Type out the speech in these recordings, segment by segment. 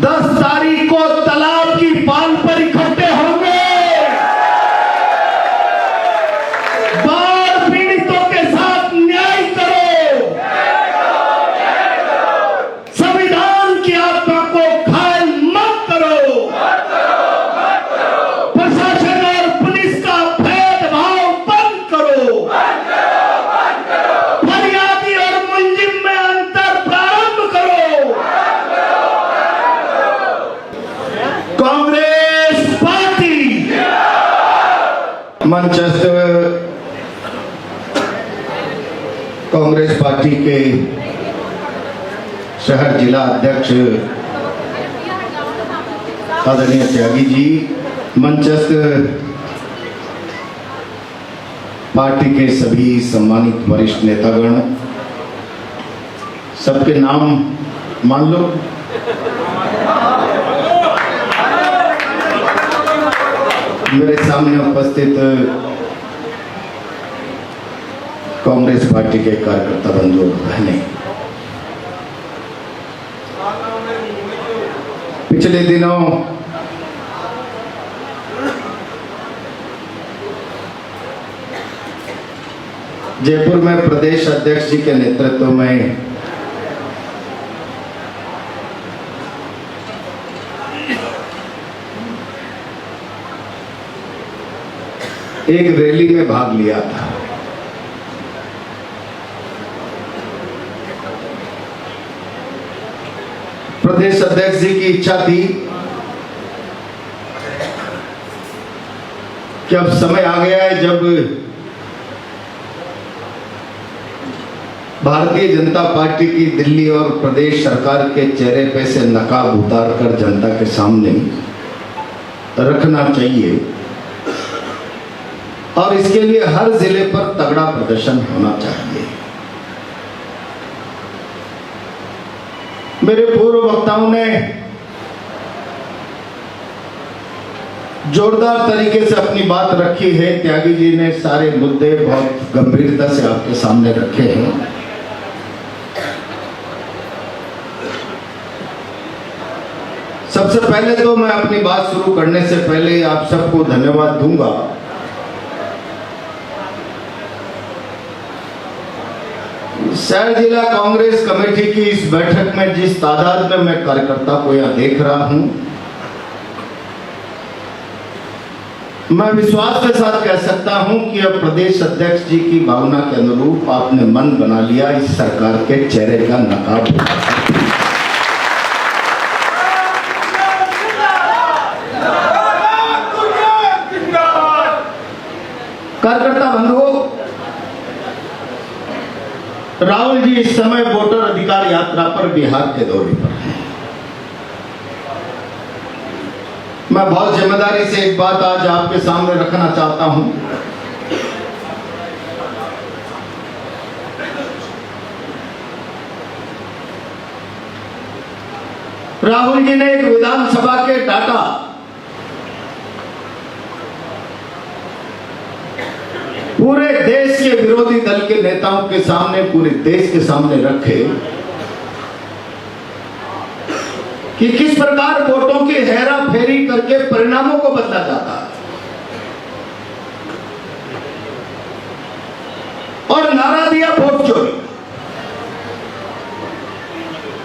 10 तारीख को तालाब की पाल पर इकट्ठे होंगे। बाढ़ पीड़ितों के साथ न्याय करो। संविधान की आत्मा को घायल मत करो। प्रशासन और पुलिस का भेदभाव बंद करो। फरियादी और मुलजिम में अंतर प्रारंभ करो। कांग्रेस पार्टी मंचस्थ कांग्रेस पार्टी के शहर जिला अध्यक्ष आदरणीय त्यागी जी, मंचस्थ पार्टी के सभी सम्मानित वरिष्ठ नेतागण, सबके नाम मान लो। मेरे सामने उपस्थित कांग्रेस पार्टी के कार्यकर्ता बंधु बहने, पिछले दिनों जयपुर में प्रदेश अध्यक्ष जी के नेतृत्व में एक रैली में भाग लिया था। प्रदेश अध्यक्ष जी की इच्छा थी कि अब समय आ गया है जब भारतीय जनता पार्टी की दिल्ली और प्रदेश सरकार के चेहरे पे से नकाब उतारकर जनता के सामने रखना चाहिए और इसके लिए हर जिले पर तगड़ा प्रदर्शन होना चाहिए। मेरे पूर्व वक्ताओं ने जोरदार तरीके से अपनी बात रखी है। त्यागी जी ने सारे मुद्दे बहुत गंभीरता से आपके सामने रखे हैं। सबसे पहले तो मैं अपनी बात शुरू करने से पहले आप सबको धन्यवाद दूंगा। शहर जिला कांग्रेस कमेटी की इस बैठक में जिस तादाद में मैं कार्यकर्ता को यहां देख रहा हूं, मैं विश्वास के साथ कह सकता हूं कि अब प्रदेश अध्यक्ष जी की भावना के अनुरूप आपने मन बना लिया इस सरकार के चेहरे का नकाब। कार्यकर्ता बंधुओं, राहुल जी इस समय वोटर अधिकार यात्रा पर बिहार के दौरे पर हैं। मैं बहुत जिम्मेदारी से एक बात आज आपके सामने रखना चाहता हूं। राहुल जी ने एक विधानसभा के डाटा पूरे देश के विरोधी दल के नेताओं के सामने, पूरे देश के सामने रखे कि किस प्रकार वोटों की हेरा फेरी करके परिणामों को बदला जाता है। और नारा दिया वोट चोरी।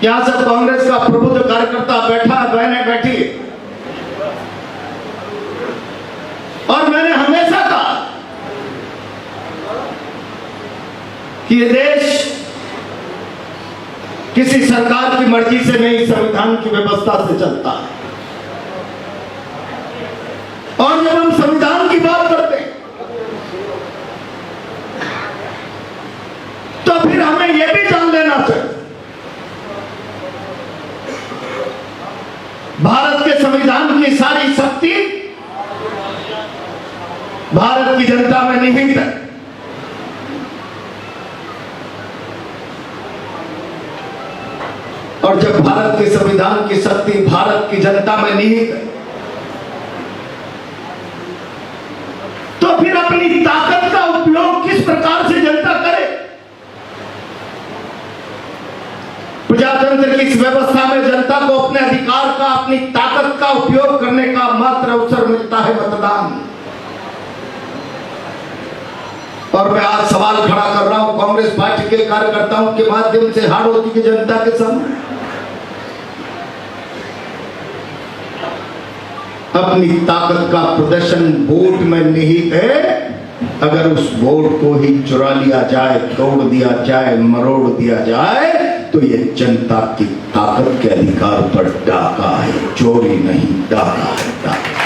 यहां सब कांग्रेस का प्रबुद्ध कार्यकर्ता बैठा, बहनें बैठी, और मैंने हमेशा कहा कि ये देश किसी सरकार की मर्जी से नहीं, संविधान की व्यवस्था से चलता है। और जब हम संविधान की बात करते हैं तो फिर हमें यह भी जान लेना चाहिए, भारत के संविधान की सारी शक्ति भारत की जनता में निहित है। और जब भारत के संविधान की शक्ति भारत की जनता में निहित है, तो फिर अपनी ताकत का उपयोग किस प्रकार से जनता करे। प्रजातंत्र की इस व्यवस्था में जनता को अपने अधिकार का, अपनी ताकत का उपयोग करने का मात्र अवसर मिलता है मतदान। और मैं आज सवाल खड़ा कर रहा हूं कांग्रेस पार्टी के कार्यकर्ताओं के माध्यम से हाड़ौती की जनता के सामने, अपनी ताकत का प्रदर्शन वोट में निहित है। अगर उस वोट को ही चुरा लिया जाए, तोड़ दिया जाए, मरोड़ दिया जाए, तो ये जनता की ताकत के अधिकार पर डाका है, चोरी नहीं, डाका है, डाका।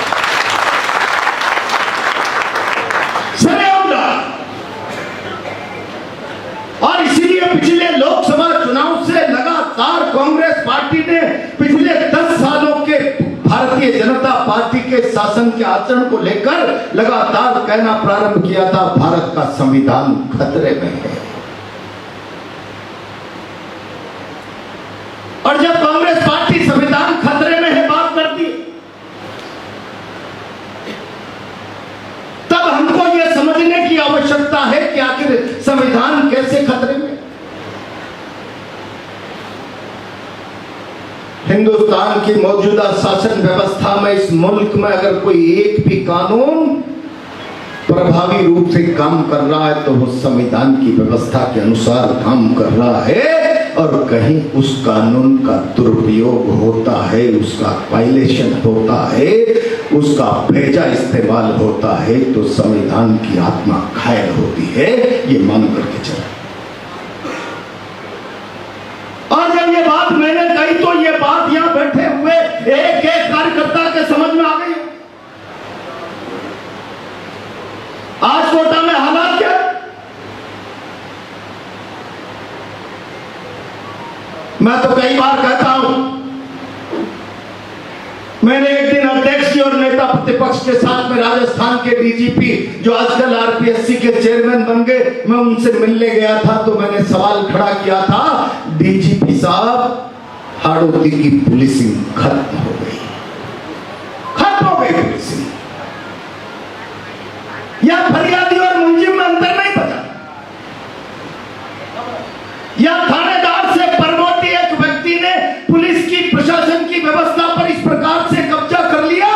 और इसीलिए पिछले लोकसभा चुनाव से लगातार कांग्रेस पार्टी ने पिछले 10 सालों के भारतीय जनता पार्टी के शासन के आचरण को लेकर लगातार कहना प्रारंभ किया था, भारत का संविधान खतरे में है। और जब कांग्रेस पार्टी संविधान खतरे में है बात करती, तब हमको यह समझने की आवश्यकता है कि आखिर संविधान कैसे खतरे में। हिंदुस्तान की मौजूदा शासन व्यवस्था में इस मुल्क में अगर कोई एक भी कानून प्रभावी रूप से काम कर रहा है तो वो संविधान की व्यवस्था के अनुसार काम कर रहा है, और कहीं उस कानून का दुरुपयोग होता है, उसका वायलेशन होता है, उसका भेजा इस्तेमाल होता है, तो संविधान की आत्मा घायल होती है, ये मान करके चला। और जब ये बात मैंने कही तो ये बात यहां बैठे हुए एक एक कार्यकर्ता के समझ में आ गई। आज कोटा में हालात क्या, मैं तो कई बार कहता हूं, मैंने एक दिन अध्यक्ष जी और नेता प्रतिपक्ष के साथ में राजस्थान के डीजीपी जो आजकल आरपीएससी के चेयरमैन बन गए, मैं उनसे मिलने गया था, तो मैंने सवाल खड़ा किया था, डीजीपी साहब, हाड़ौती की पुलिसिंग खत्म हो गई, खत्म हो गई पुलिसिंग, या फरियादी और मुंजिम में अंतर नहीं पता, या थानेदार से परमोटी एक व्यक्ति ने पुलिस की, प्रशासन की व्यवस्था पर इस प्रकार से कब्जा कर लिया,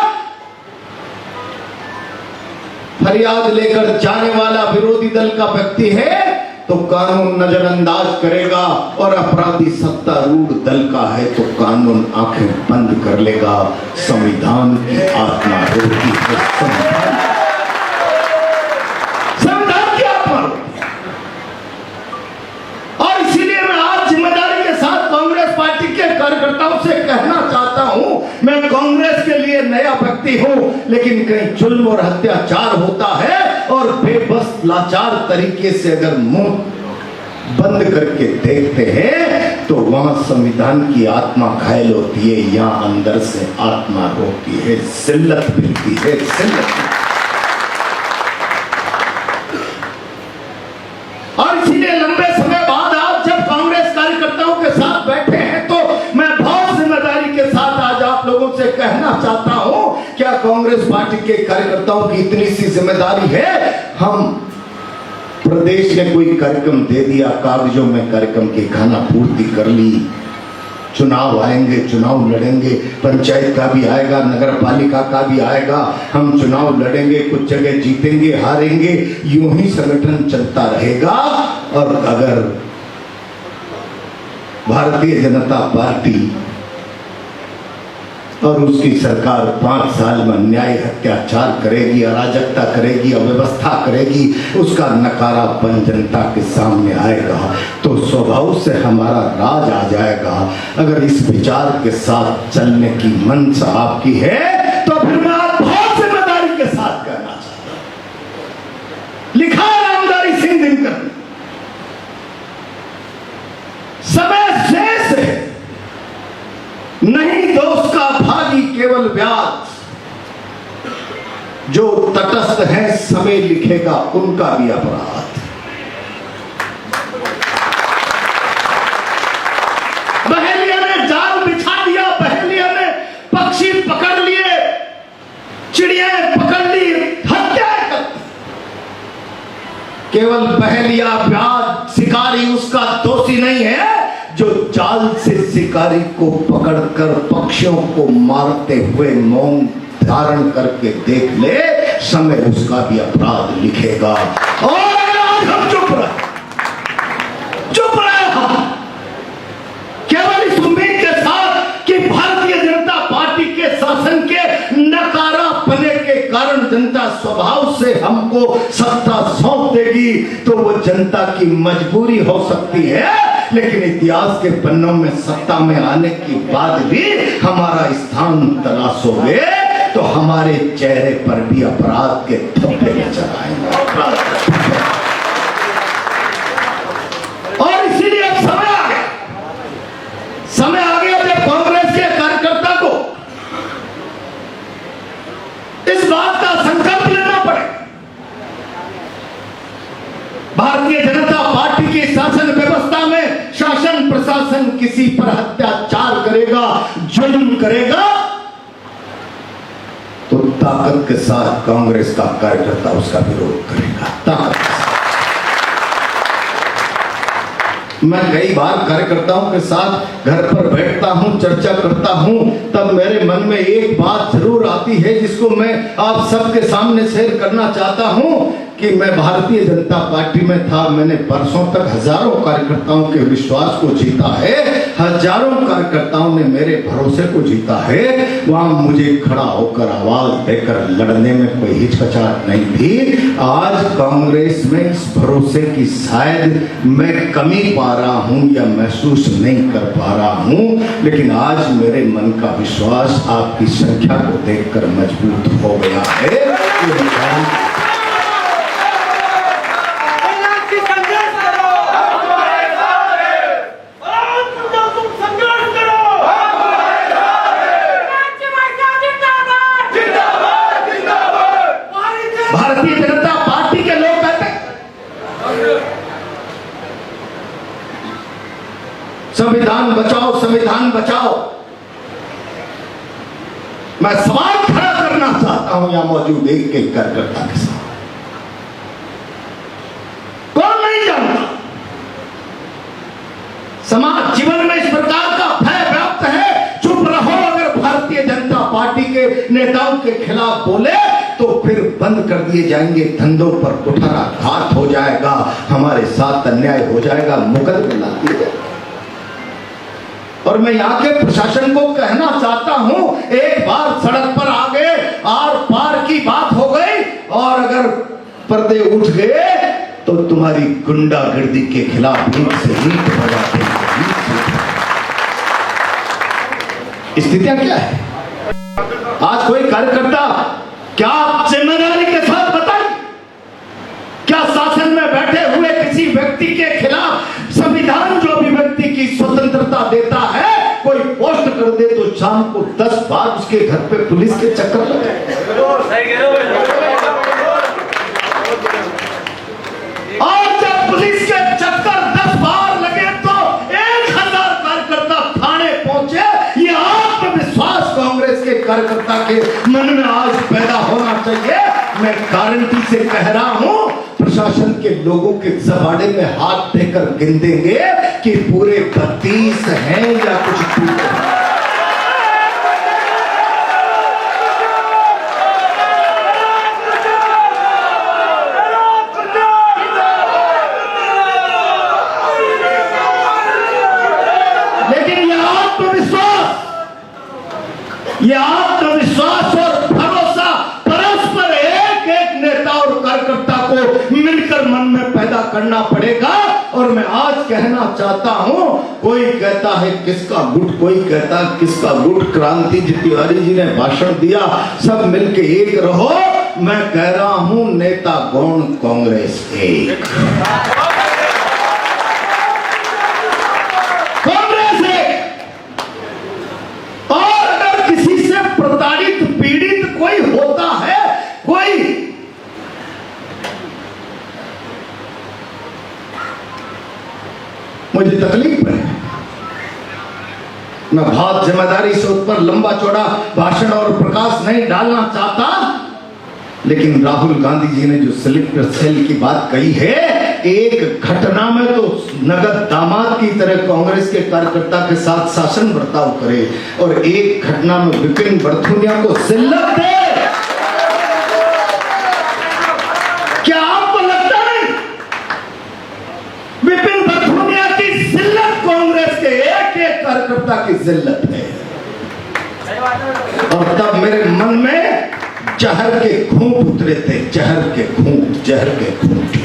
फरियाद लेकर जाने वाला विरोधी दल का व्यक्ति है तो कानून नजरअंदाज करेगा, और अपराधी सत्तारूढ़ दल का है तो कानून आंखें बंद कर लेगा। संविधान की आत्मा रोती है, संविधान की आत्मा रोती है। और इसीलिए मैं आज जिम्मेदारी के साथ कांग्रेस पार्टी के कार्यकर्ताओं से कहना चाहता हूं, मैं कांग्रेस के लिए नया व्यक्ति हूं, लेकिन कहीं जुल्म और अत्याचार होता है और बेबस लाचार तरीके से अगर मुंह बंद करके देखते हैं तो वहां संविधान की आत्मा घायल होती है, यहां अंदर से आत्मा रोती है, जिल्लत मिलती है, जिल्लत। और इसीलिए लंबे समय बाद आज जब कांग्रेस कार्यकर्ताओं के साथ बैठे हैं तो मैं बहुत जिम्मेदारी के साथ आज आप लोगों से कहना चाहता हूं, क्या कांग्रेस पार्टी के कार्यकर्ताओं की इतनी सी जिम्मेदारी है, हम प्रदेश ने कोई कार्यक्रम दे दिया, कागजों में कार्यक्रम की खाना पूर्ति कर ली, चुनाव आएंगे, चुनाव लड़ेंगे, पंचायत का भी आएगा, नगर पालिका का भी आएगा, हम चुनाव लड़ेंगे, कुछ जगह जीतेंगे, हारेंगे, यूं ही संगठन चलता रहेगा। और अगर भारतीय जनता पार्टी और उसकी सरकार 5 साल में अन्याय, अत्याचार करेगी, अराजकता करेगी, अव्यवस्था करेगी, उसका नकारापन जनता के सामने आएगा तो स्वभाव से हमारा राज आ जाएगा। अगर इस विचार के साथ चलने की मंशा आपकी है तो फिर मैं आप बहुत जिम्मेदारी के साथ कहना चाहता हूं, लिखा है रामधारी सिंह दिनकर, समय शेष है, नहीं दोस्त का भागी केवल ब्याज, जो तटस्थ है समय लिखेगा उनका भी अपराध। बहेलिया ने जाल बिछा दिया, बहेलिया ने पक्षी पकड़ लिए, चिड़िया पकड़ ली, हत्या कर, केवल बहेलिया ब्याज शिकारी उसका दोषी नहीं है, जो जाल से शिकारी को पकड़कर पक्षियों को मारते हुए मौन धारण करके देख ले, समय उसका भी अपराध लिखेगा। और आज हम चुप रहे केवल इस उम्मीद के साथ कि भारतीय जनता पार्टी के शासन के नकारापने के कारण जनता स्वभाव से हमको सत्ता सौंप देगी, तो वो जनता की मजबूरी हो सकती है, लेकिन इतिहास के पन्नों में सत्ता में आने के बाद भी हमारा स्थान तलाशोगे तो हमारे चेहरे पर भी अपराध के धब्बे नजर आएंगे। और इसीलिए अब समय आ गया जब कांग्रेस के कार्यकर्ता को इस बात का संकल्प लेना पड़े, भारतीय जनता पार्टी की शासन व्यवस्था में शासन प्रशासन किसी पर अत्याचार करेगा, जुल्म करेगा, तो ताकत के साथ कांग्रेस का कार्यकर्ता उसका विरोध करेगा। ताकत के साथ। मैं कई बार कार्यकर्ताओं के साथ घर पर बैठता हूं, चर्चा करता हूं, तब मेरे मन में एक बात जरूर आती है जिसको मैं आप सबके सामने शेयर करना चाहता हूं कि मैं भारतीय जनता पार्टी में था, मैंने बरसों तक हजारों कार्यकर्ताओं के विश्वास को जीता है, हजारों कार्यकर्ताओं ने मेरे भरोसे को जीता है, वहां मुझे खड़ा होकर आवाज देकर लड़ने में कोई हिचकिचाहट नहीं थी। आज कांग्रेस में इस भरोसे की शायद मैं कमी पा रहा हूं या महसूस नहीं कर पा रहा हूं, लेकिन आज मेरे मन का विश्वास आपकी संख्या को देखकर मजबूत हो गया है। भारतीय जनता पार्टी के लोग कहते संविधान बचाओ, संविधान बचाओ। मैं सवाल खड़ा करना चाहता हूं यहां मौजूद एक कार्यकर्ता के साथ। कौन नहीं जानता समाज जीवन में इस प्रकार का भय व्याप्त है, चुप रहो। अगर भारतीय जनता पार्टी के नेताओं के खिलाफ बोले तो फिर बंद कर दिए जाएंगे, धंधों पर कुठाराघात हो जाएगा, हमारे साथ अन्याय हो जाएगा, मुकदमे ला दिए जाएंगे। और मैं यहाँ के प्रशासन को कहना चाहता हूं, एक बार सड़क पर आ गए, आर पार की बात हो गई, और अगर पर्दे उठ गए तो तुम्हारी गुंडागर्दी के खिलाफ ईंट से ईंट बजाते हैं। स्थितियां क्या है? आज कोई कार्यकर्ता क्या आप जिम्मेदारी के साथ बताएं, क्या शासन में बैठे हुए किसी व्यक्ति के खिलाफ संविधान जो अभिव्यक्ति की स्वतंत्रता देता है, कोई पोस्ट कर दे तो शाम को 10 बार उसके घर पे पुलिस के चक्कर लगे? और जब पुलिस के चक्कर 10 बार लगे तो 1000 कार्यकर्ता थाने पहुंचे, ये आत्मविश्वास कांग्रेस के कार्यकर्ता के मन में आज पैदा होना चाहिए। मैं गारंटी से कह रहा हूं, प्रशासन के लोगों के जबाड़े में हाथ देकर गिन देंगे कि पूरे 32 हैं या कुछ टूटे हैं। लेकिन यह आत्मविश्वास और भरोसा परस्पर एक एक नेता और कार्यकर्ता को मिलकर मन में पैदा करना पड़ेगा। और मैं आज कहना चाहता हूं, कोई कहता है किसका गुट, कोई कहता है किसका गुट, क्रांति जी तिवारी जी ने भाषण दिया, सब मिलके एक रहो। मैं कह रहा हूं, नेता गौण कांग्रेस एक, कांग्रेस एक। और अगर किसी से प्रताड़ित पीड़ित कोई होता है, कोई मुझे तकलीफ है, मैं बहुत जिम्मेदारी से उस पर लंबा चौड़ा भाषण और प्रकाश नहीं डालना चाहता, लेकिन राहुल गांधी जी ने जो स्लीपर सेल की बात कही है, एक घटना में तो नगद दामाद की तरह कांग्रेस के कार्यकर्ता के साथ शासन बर्ताव करे और एक घटना में विपिन बरथुनिया को जिल्लत दे। क्या आपको लगता नहीं विपिन बरथुनिया की जिल्लत कांग्रेस के एक एक कार्यकर्ता की जिल्लत है? और तब मेरे मन में जहर के घूंट उतरे थे, जहर के घूंट।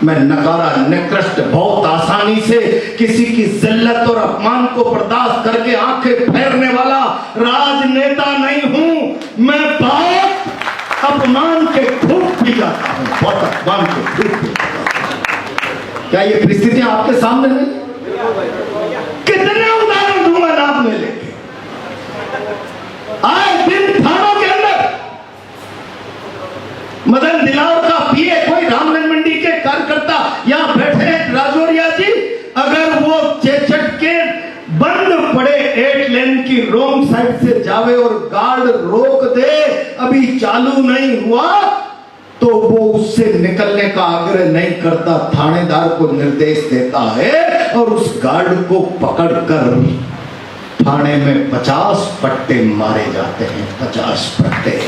मैं नकारा निकृष्ट बहुत आसानी से किसी की जिल्लत और अपमान को बर्दाश्त करके आंखें फेरने वाला राजनेता नहीं हूं। मैं बहुत अपमान के घूंट पी जाता हूं, बहुत अपमान के घूंट पी जाता हूं। क्या ये परिस्थितियां आपके सामने नहीं? कितने उदाहरण दूंगा नाम में लेके। आए दिन थानों के अंदर मदन दिलावर का पीए कोई रामगंज मंडी के कार्यकर्ता यहां बैठे हैं राजौरिया जी, अगर वो चेचट के बंद पड़े 8 लेन की रोंग साइड से जावे और गार्ड रोक दे, अभी चालू नहीं हुआ, तो वो उससे निकलने का आग्रह नहीं करता, थानेदार को निर्देश देता है और उस गार्ड को पकड़कर थाने में 50 पट्टे मारे जाते हैं। 50 पट्टे।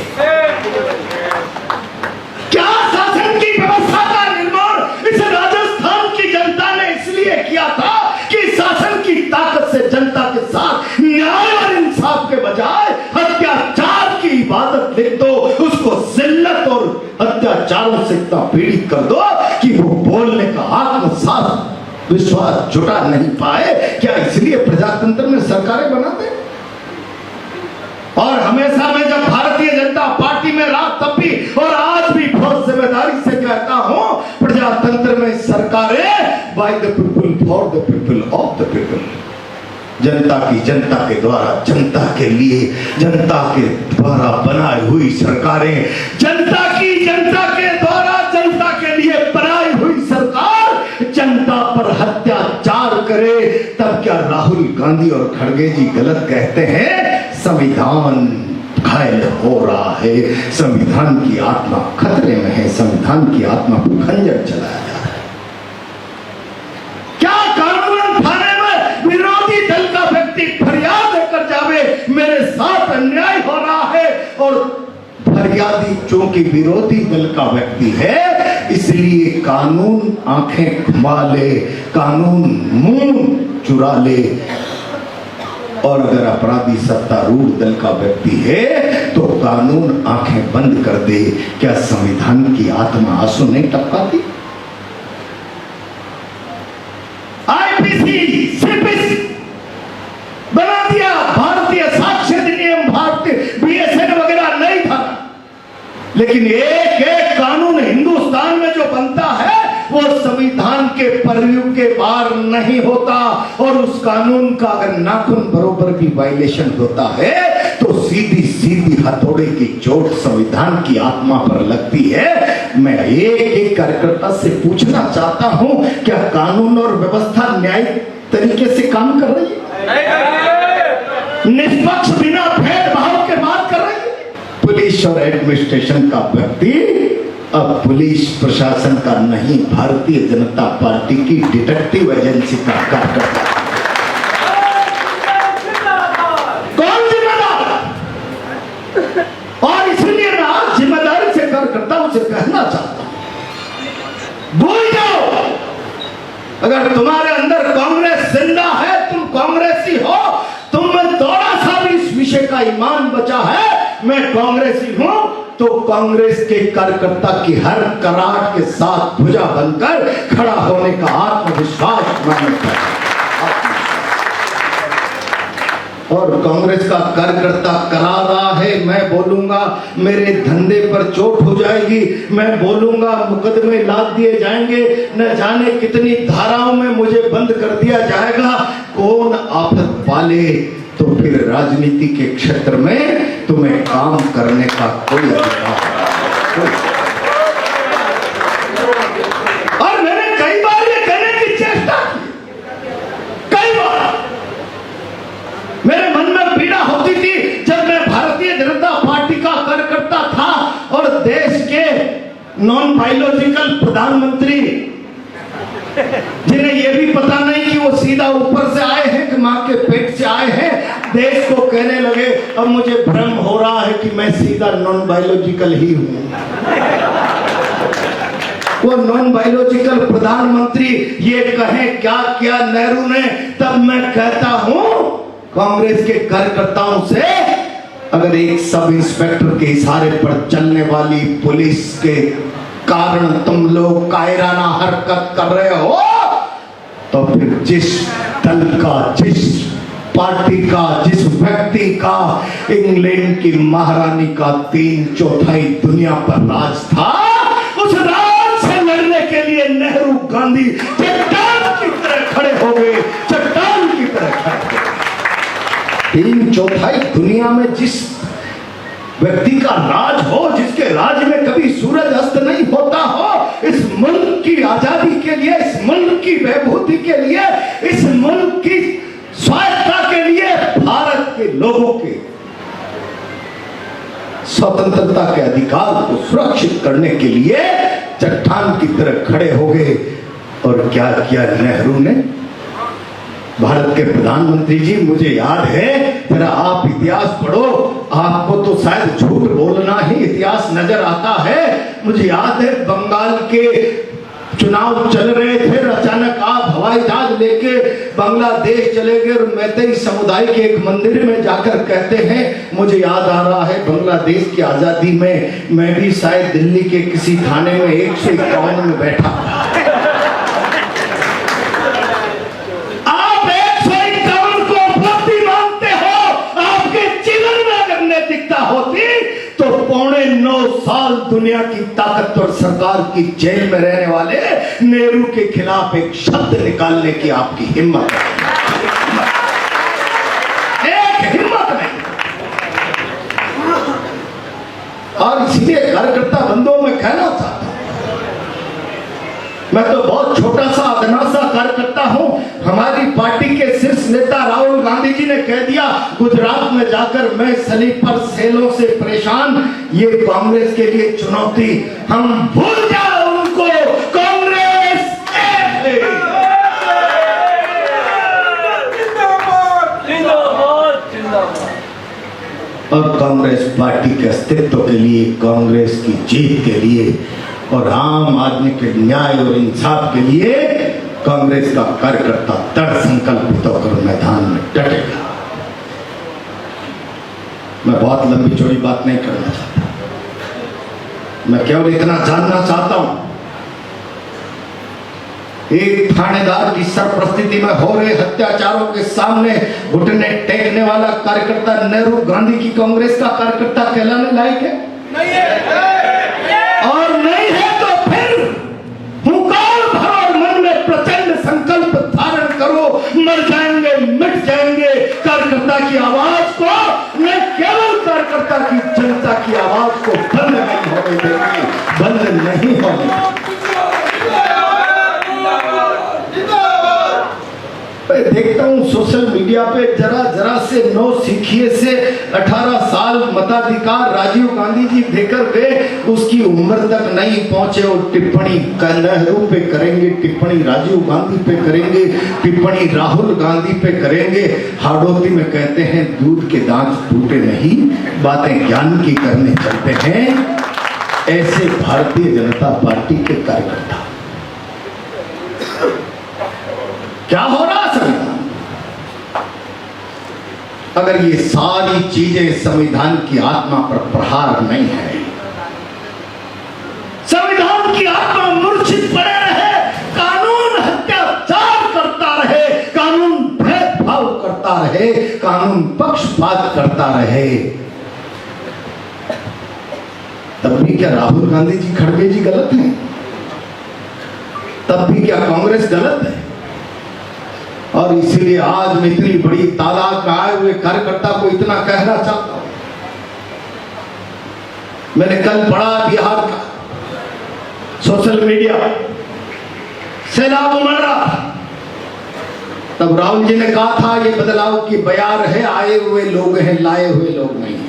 क्या शासन की व्यवस्था का निर्माण इस राजस्थान की जनता ने इसलिए किया था कि शासन की ताकत से जनता के साथ न्याय और इंसाफ के बजाय अत्याचार की इबादत लिख दो, उसको जिल्लत और अत्याचारों से इतना पीड़ित कर दो कि वो बोलने का आत्मसात विश्वास जुटा नहीं पाए। क्या इसलिए प्रजातंत्र में सरकारें बनाते? और हमेशा मैं जब भारतीय जनता पार्टी में रहा तब भी और आज भी बहुत जिम्मेदारी से कहता हूं, प्रजातंत्र में सरकारें by the people for the people of the people, जनता की जनता के द्वारा जनता के लिए जनता के द्वारा बनाई हुई सरकारें, जनता की जनता के द्वारा जनता के लिए बनाई हुई सरकार जनता पर अत्याचार करे, तब क्या राहुल गांधी और खड़गे जी गलत कहते हैं? संविधान घायल हो रहा है, संविधान की आत्मा खतरे में है, संविधान की आत्मा को खंजर चलाया जा रहा है। क्या कानून थाने में विरोधी दल का व्यक्ति फरियाद लेकर जावे मेरे साथ अन्याय हो रहा है, और फरियादी चूंकि विरोधी दल का व्यक्ति है इसलिए कानून आंखें घुमा ले, कानून मुंह चुरा ले, और अगर अपराधी सत्तारूढ़ दल का व्यक्ति है तो कानून आंखें बंद कर दे। क्या संविधान की आत्मा आंसू नहीं टपकाती? आईपीसी सीपीसी बना दिया, भारतीय साक्ष्य अधिनियम, भारतीय बीएसएन वगैरह नहीं था, लेकिन एक एक कानून हिंदुस्तान में जो बनता है वो संविधान के परिव्यू के बाहर नहीं होता, और उस कानून का अगर नाखून बरोबर भी वायलेशन होता है तो सीधी सीधी हथौड़े की चोट संविधान की आत्मा पर लगती है। मैं एक एक कार्यकर्ता से पूछना चाहता हूं, क्या कानून और व्यवस्था न्यायिक तरीके से काम कर रही है? निष्पक्ष बिना भेदभाव के बात कर रही है? पुलिस और एडमिनिस्ट्रेशन का व्यक्ति अब पुलिस प्रशासन का नहीं, भारतीय जनता पार्टी की डिटेक्टिव एजेंसी का कार्य करता है। कौन जिम्मेदार? और इसलिए मैं आज जिम्मेदारी से कार्यकर्ताओं से कहना चाहता हूं, भूल जाओ, अगर तुम्हारे अंदर कांग्रेस जिंदा है, तुम कांग्रेसी हो, तुम में थोड़ा सा भी इस विषय का ईमान बचा है, मैं कांग्रेसी हूं, तो कांग्रेस के कार्यकर्ता की हर करार के साथ भुजा बनकर खड़ा होने का आत्मविश्वास मांगता है। और कांग्रेस का कार्यकर्ता करा रहा है, मैं बोलूंगा मेरे धंधे पर चोट हो जाएगी, मैं बोलूंगा मुकदमे लाद दिए जाएंगे, न जाने कितनी धाराओं में मुझे बंद कर दिया जाएगा, कौन आफत पाले, तो फिर राजनीति के क्षेत्र में तुम्हें काम करने का कोई अधिकार नहीं। और मैंने कई बार ये कहने की चेष्टा की, कई बार मेरे मन में पीड़ा होती थी जब मैं भारतीय जनता पार्टी का कार्यकर्ता था और देश के नॉन बायोलॉजिकल प्रधानमंत्री, जिन्हें यह भी पता नहीं कि वो सीधा ऊपर से आए हैं कि मां के पेट से आए हैं, देश को कहने लगे अब मुझे भ्रम हो रहा है कि मैं सीधा नॉन बायोलॉजिकल ही हूं। वो नॉन बायोलॉजिकल प्रधानमंत्री ये कहें क्या किया नेहरू ने, तब मैं कहता हूं कांग्रेस के कार्यकर्ताओं से, अगर एक सब इंस्पेक्टर के इशारे पर चलने वाली पुलिस के कारण तुम लोग कायराना हरकत कर रहे हो, तो फिर जिस दल का, जिस पार्टी का, जिस व्यक्ति का इंग्लैंड की महारानी का 3/4 दुनिया पर राज था, उस राज से लड़ने के लिए नेहरू गांधी चट्टान की तरह खड़े हो गए, चट्टान की तरह खड़े। 3/4 दुनिया में जिस व्यक्ति का राज हो, जिसके राज में कभी सूरज अस्त नहीं होता हो, इस मुल्क की आजादी के लिए, इस मुल्क की वैभूति के लिए, इस मुल्क की स्वायत्तता के लिए, भारत के लोगों के स्वतंत्रता के अधिकार को सुरक्षित करने के लिए चट्टान की तरह खड़े हो गए। और क्या किया नेहरू ने? भारत के प्रधानमंत्री जी, मुझे याद है, जरा आप इतिहास पढ़ो, आपको तो शायद झूठ बोलना ही इतिहास नजर आता है। मुझे याद है बंगाल के चुनाव चल रहे थे, अचानक आप हवाई जहाज लेके बांग्लादेश चले गए और मैतेई समुदाय के एक मंदिर में जाकर कहते हैं, मुझे याद आ रहा है बांग्लादेश की आजादी में मैं भी शायद दिल्ली के किसी थाने में 151 में बैठा। होती तो 9.25 साल दुनिया की ताकतवर सरकार की जेल में रहने वाले नेहरू के खिलाफ एक शब्द निकालने की आपकी हिम्मत नहीं, एक हिम्मत नहीं। और इसलिए कार्यकर्ता बंधुओं में कहना चाहता हूं, मैं तो बहुत छोटा सा अदना सा कार्यकर्ता हूं। हमारी पार्टी के शीर्ष नेता राहुल गांधी जी ने कह दिया गुजरात में जाकर, मैं स्लीपर सेलों से परेशान, ये कांग्रेस के लिए चुनौती, हम भूल जाओ उनको, कांग्रेस और कांग्रेस पार्टी के अस्तित्व के लिए, कांग्रेस की जीत के लिए और आम आदमी के न्याय और इंसाफ के लिए कांग्रेस का कार्यकर्ता दृढ़ संकल्पित होकर मैदान में डटेगा। मैं बहुत लंबी चौड़ी बात नहीं करना चाहता, मैं केवल इतना जानना चाहता हूं, एक थानेदार की सरप्रस्तिति में हो रहे अत्याचारों के सामने घुटने टेकने वाला कार्यकर्ता नेहरू गांधी की कांग्रेस का कार्यकर्ता कहलाने लायक है? नहीं है। और नहीं है तो फिर हुंकार भरो और मन में प्रचंड संकल्प धारण करो, मर जाएंगे, मिट जाएंगे, कार्यकर्ता की आवाज को, न केवल कार्यकर्ता की, जनता की आवाज को बंद नहीं होने देंगे, बंद नहीं होने। देखता हूं सोशल मीडिया पे जरा से 9 सीखिए से 18 साल मताधिकार राजीव गांधी जी देकर गए, उसकी उम्र तक नहीं पहुंचे और टिप्पणी नेहरू पे करेंगे, टिप्पणी राजीव गांधी पे करेंगे, टिप्पणी राहुल गांधी पे करेंगे। हाड़ौती में कहते हैं दूध के दांत टूटे नहीं, बातें ज्ञान की करने चलते हैं। ऐसे भारतीय जनता पार्टी के कार्यकर्ता, क्या हो रहा संविधान? अगर ये सारी चीजें संविधान की आत्मा पर प्रहार नहीं है, संविधान की आत्मा मूर्छित पड़े रहे, कानून अत्याचार करता रहे, कानून भेदभाव करता रहे, कानून पक्षपात करता रहे, तब भी क्या राहुल गांधी जी, खड़गे जी गलत हैं? तब भी क्या कांग्रेस गलत है? और इसीलिए आज मैं इतनी बड़ी तादाद में आए हुए कार्यकर्ता को इतना कहना चाहता हूं। मैंने कल पढ़ा बिहार का सोशल मीडिया, सैलाब उमड़ रहा, तब राहुल जी ने कहा था ये बदलाव की बयार है, आए हुए लोग हैं, लाए हुए लोग नहीं है।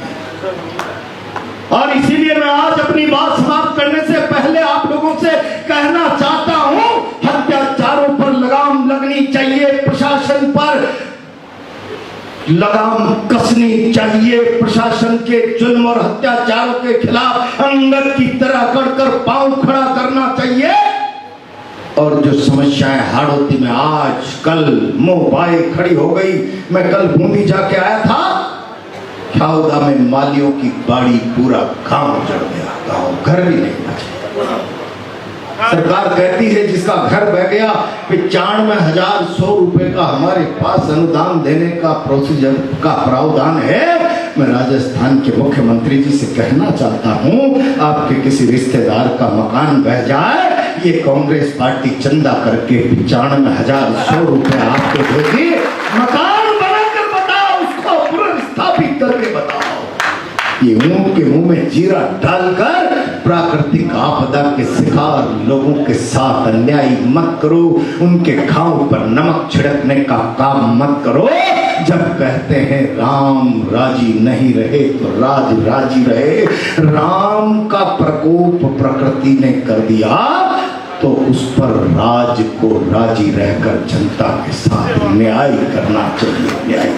और इसीलिए मैं आज अपनी बात समाप्त करने से पहले आप लोगों से कहना चाहता हूं, हत्याचारों पर लगाम लगनी चाहिए, प्रशासन पर लगाम कसनी चाहिए, प्रशासन के जुल्म और अत्याचारों के खिलाफ अंगद की तरह कड़कर पांव खड़ा करना चाहिए। और जो समस्याएं हाड़ौती में आज कल मुंह बाई खड़ी हो गई, मैं कल बूंदी जाके आया था, खाउदा में मालियों की बाड़ी पूरा गांव जड़ गया, गांव घर भी नहीं बचा। सरकार कहती है जिसका घर बह गया 95,100 रुपए का हमारे पास अनुदान देने का प्रोसीजर का प्रावधान है। मैं राजस्थान के मुख्यमंत्री जी से कहना चाहता हूं, आपके किसी रिश्तेदार का मकान बह जाए, ये कांग्रेस पार्टी चंदा करके 95,100 रुपए आपको देगी, मकान बनाकर बताओ, उसको पुनर्स्थापित करके बताओ। ये ऊंट के मुंह में जीरा डालकर प्राकृतिक आपदा के शिकार लोगों के साथ अन्याय मत करो, उनके घाव पर नमक छिड़कने का काम मत करो। जब कहते हैं राम राजी नहीं रहे तो राज राजी रहे, राम का प्रकोप प्रकृति ने कर दिया तो उस पर राज को राजी रहकर जनता के साथ न्याय करना चाहिए। न्याय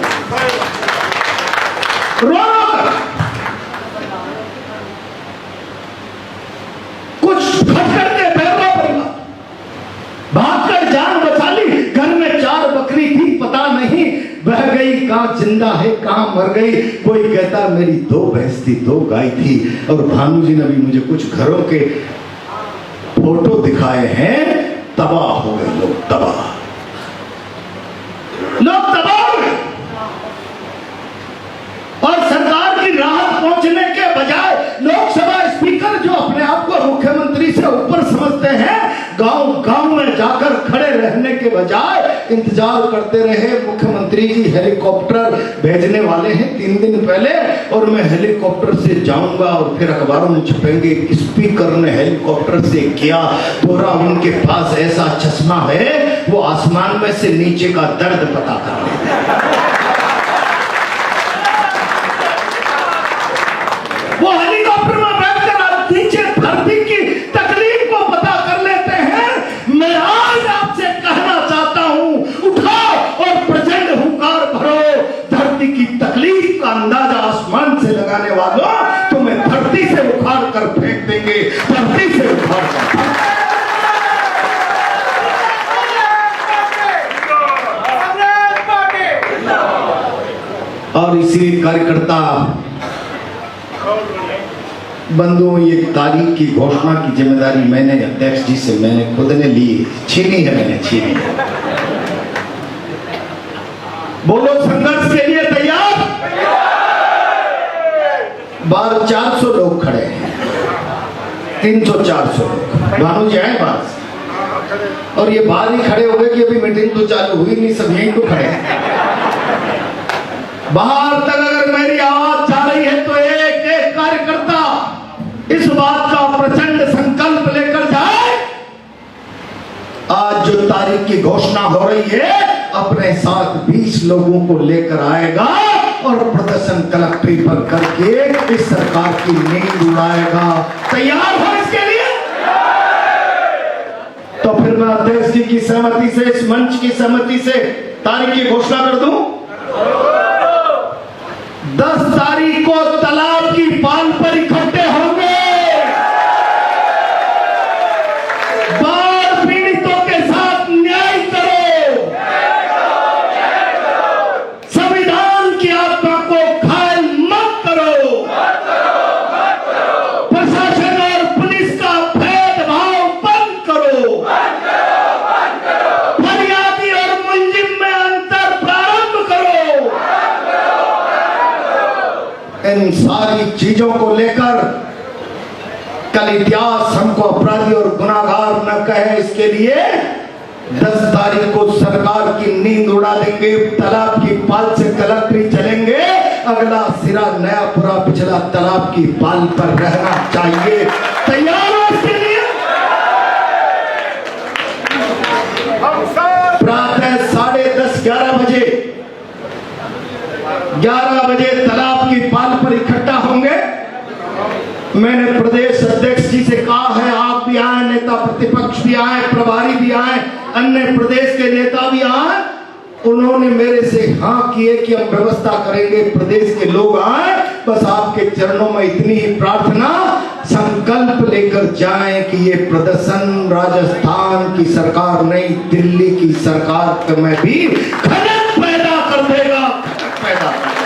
कुछ फटकर के पैरों पर भागकर जान बचा ली, घर में 4 बकरी थी, पता नहीं बह गई, कहां जिंदा है कहां मर गई। कोई कहता मेरी 2 भैंस थी 2 गाय थी। और भानु जी ने भी मुझे कुछ घरों के फोटो दिखाए हैं, तबाह हो गए लोग, तबाह हो गए। और सरकार की राहत पहुंचने के बजाय लोकसभा स्पीकर जो अपने आप को मुख्यमंत्री से ऊपर समझते हैं, गांव गांव में जाकर खड़े रहने के बजाय इंतजार करते रहे। मुख्यमंत्री जी हेलीकॉप्टर भेजने वाले हैं 3 दिन पहले, और मैं हेलीकॉप्टर से जाऊंगा और फिर अखबारों में छपेंगे स्पीकर ने हेलीकॉप्टर से किया। थोड़ा उनके पास ऐसा चश्मा है, वो आसमान में से नीचे का दर्द पता कर लेते हैं। वो हेलीकॉप्टर में बैठकर नीचे धरती की तकलीफ को पता कर लेते हैं। मैं आज आपसे कहना चाहता हूं, उठाओ और प्रचंड हुंकार भरो। धरती की तकलीफ का अंदाजा आसमान से लगाने वालों, तुम्हें धरती से उखाड़ कर फेंक देंगे, धरती से उखाड़ कर। और इसी कार्यकर्ता बंधुओं, ये तारीख की घोषणा की जिम्मेदारी मैंने अध्यक्ष जी से मैंने खुद ने ली, छीनी है मैंने, छीनी है। बोलो संघर्ष के लिए तैयार? 400 लोग खड़े हैं, 300-400 लोग। भानु जी आए बाहर, और ये बाहर ही खड़े हो गए कि अभी मीटिंग तो चालू हुई नहीं, सब यहीं तो खड़े हैं। बाहर तक अगर मेरी आवाज जा रही है तो एक एक कार्यकर्ता इस बात का प्रचंड संकल्प लेकर जाए, आज जो तारीख की घोषणा हो रही है, अपने साथ 20 लोगों को लेकर आएगा और प्रदर्शन कलेक्ट्री पर करके इस सरकार की नींद उड़ाएगा। तैयार हो इसके लिए? तो फिर मैं अध्यक्ष जी की सहमति से, इस मंच की सहमति से तारीख की घोषणा कर दूं। 10 तारीख को तालाब की पाल पर इकट्ठे होंगे। बाढ़ पीड़ितों के साथ न्याय करो, संविधान की आत्मा को घायल मत करो, प्रशासन और पुलिस का भेदभाव बंद करो, फरियादी और मुलजिम में अंतर प्रारंभ करो। इन सारी चीजों को लेकर कल इतिहास हमको अपराधी और गुनाहगार न कहे, इसके लिए 10 तारीख को सरकार की नींद उड़ा देंगे। तालाब की पाल से कलेक्ट्री चलेंगे, अगला सिरा नया पूरा पिछला तालाब की पाल पर रहना चाहिए। तैयार हो इसके लिए? प्रातः 10:30 11 बजे 11 बजे तालाब की पाल पर इकट्ठा होंगे। मैंने प्रदेश अध्यक्ष जी से कहा है, आप भी आए, नेता प्रतिपक्ष भी आए, प्रभारी भी आए, अन्य प्रदेश के नेता भी आए। उन्होंने मेरे से हाँ किए कि हम व्यवस्था करेंगे, प्रदेश के लोग आए, बस आपके चरणों में इतनी ही प्रार्थना, संकल्प लेकर जाएं कि ये प्रदर्शन राजस्थान की सरकार नहीं, दिल्ली की सरकार में भी खलल पैदा कर देगा, पैदा